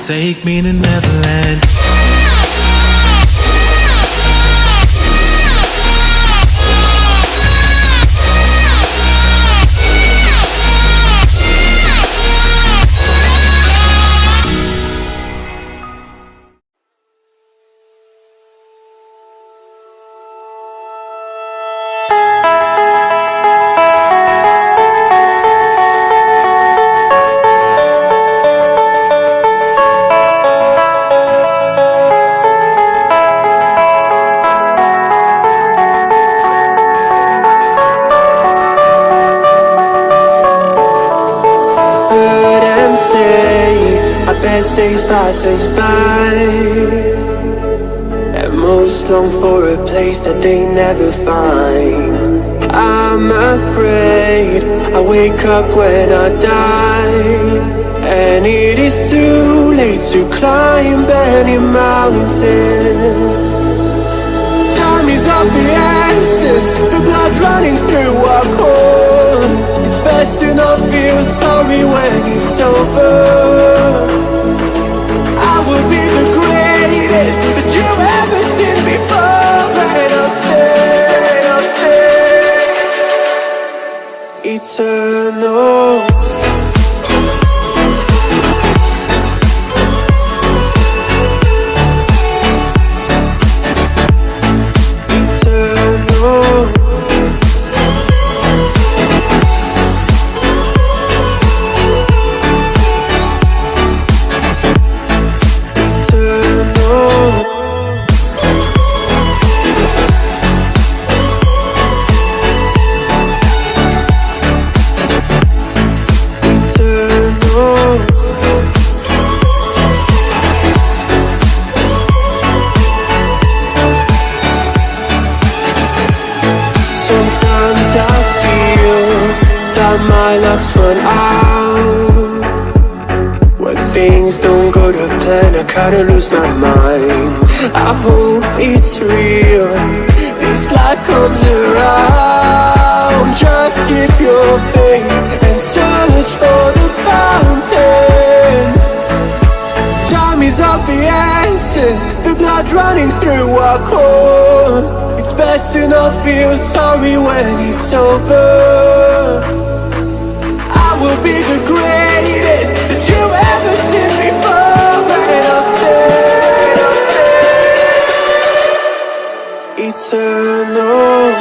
take me to Neverland. Best days pass us by, and most long for a place that they never find. I'm afraid I wake up when I die, and it is too late to climb any mountain. Time is of the essence, the blood running through our core. It's best to not feel sorry when it's over. I will be the greatest that you've ever seen before, and I'll stay eternal. My luck's run out. When things don't go to plan, I kinda lose my mind. I hope it's real, this life comes around. Just keep your faith and search for the fountain. Time is of the essence, the blood running through our core. It's best to not feel sorry when it's over. Will be the greatest that you've ever seen before, and I'll stay eternal.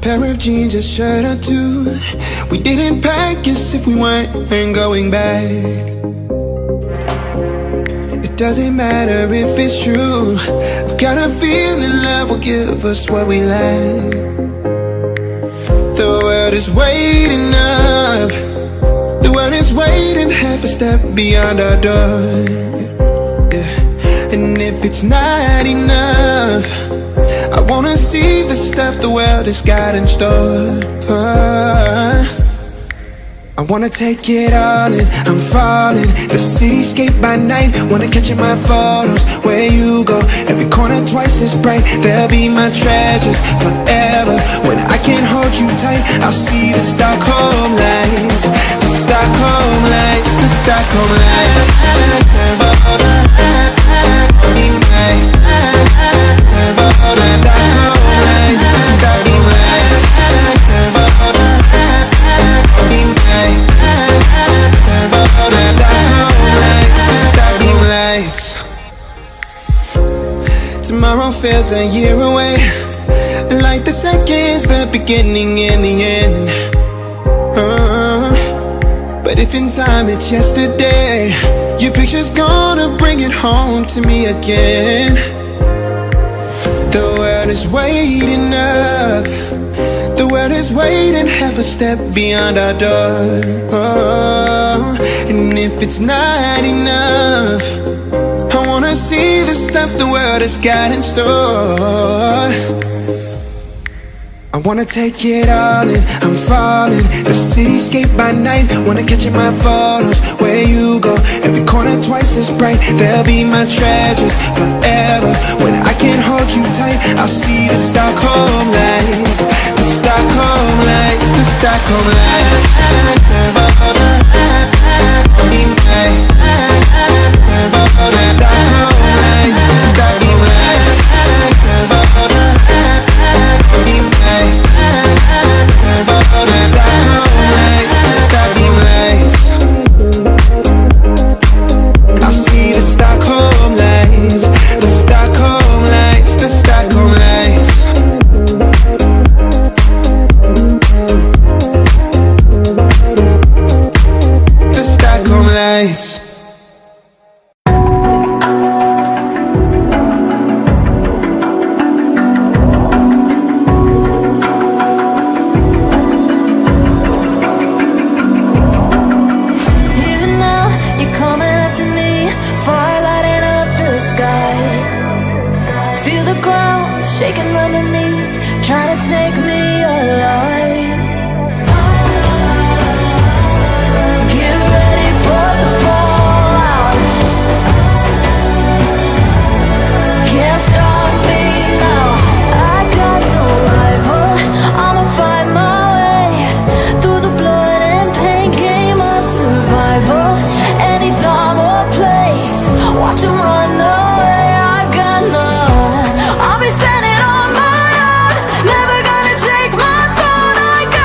Pair of jeans, a shirt or two. We didn't pack as if we weren't going back. It doesn't matter if it's true. I've got a feeling love will give us what we lack. The world is waiting up. The world is waiting half a step beyond our door. Yeah. And if it's not enough, I wanna see the stuff the world has got in store. I wanna take it all in, I'm falling. The cityscape by night, wanna catch in my photos. Where you go, every corner twice as bright. They'll be my treasures forever. When I can't hold you tight, I'll see the Stockholm lights. The Stockholm lights, the Stockholm lights. The Stockholm tomorrow feels a year away. Like the seconds, the beginning and the end. But if in time it's yesterday, your picture's gonna bring it home to me again. The world is waiting up. The world is waiting half a step beyond our door. And if it's not enough, I wanna see the stuff the world has got in store. I wanna take it all in, I'm falling. The cityscape by night, wanna catch in my photos. Where you go, every corner twice as bright. They'll be my treasures forever. When I can't hold you tight, I'll see the Stockholm lights. The Stockholm lights, the Stockholm lights. The Stockholm lights, the Stockholm lights. I'll see the Stockholm lights, the Stockholm lights, the Stockholm lights. The Stockholm lights. Shaking underneath, trying to take me alive. Get ready for the fallout. Can't stop me now. I got no rival. I'ma find my way through the blood and pain game of survival. Any time or place, watch 'em run away. I got none. I'll be standing on my own, never gonna take my throne. I got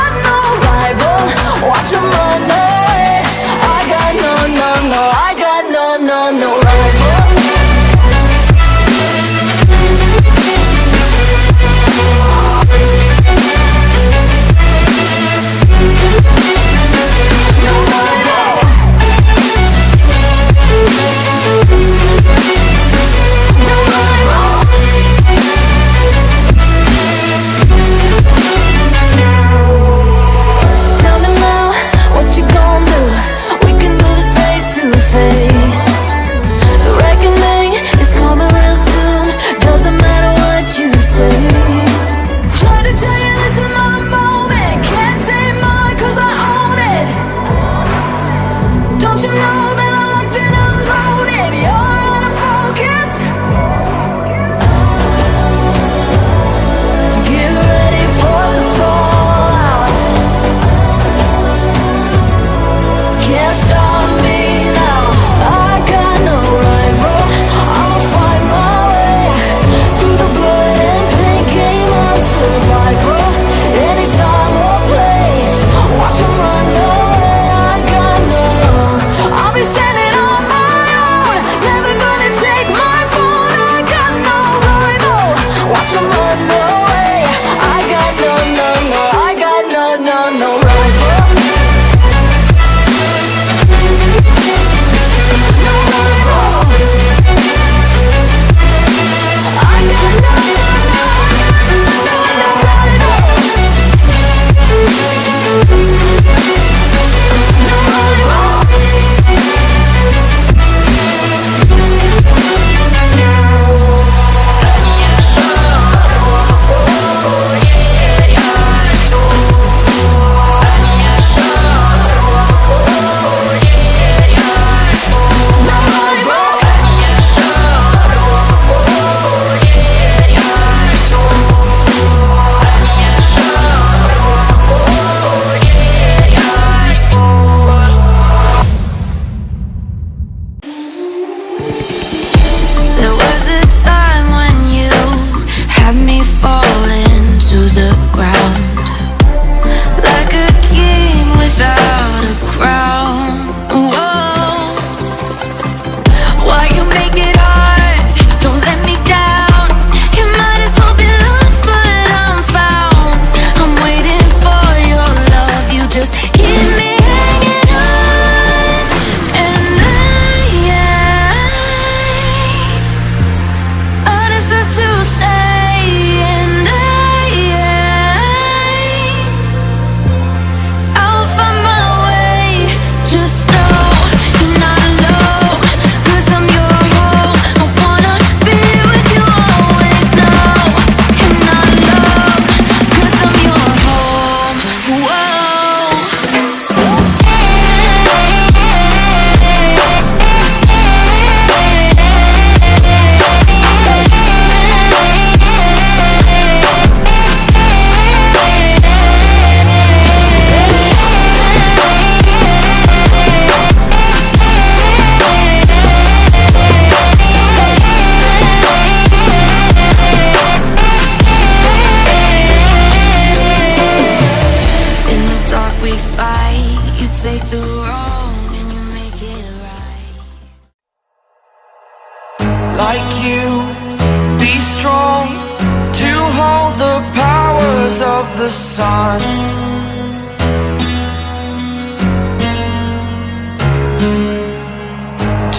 of the sun.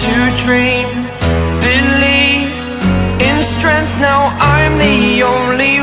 To dream, believe in strength. Now I'm the only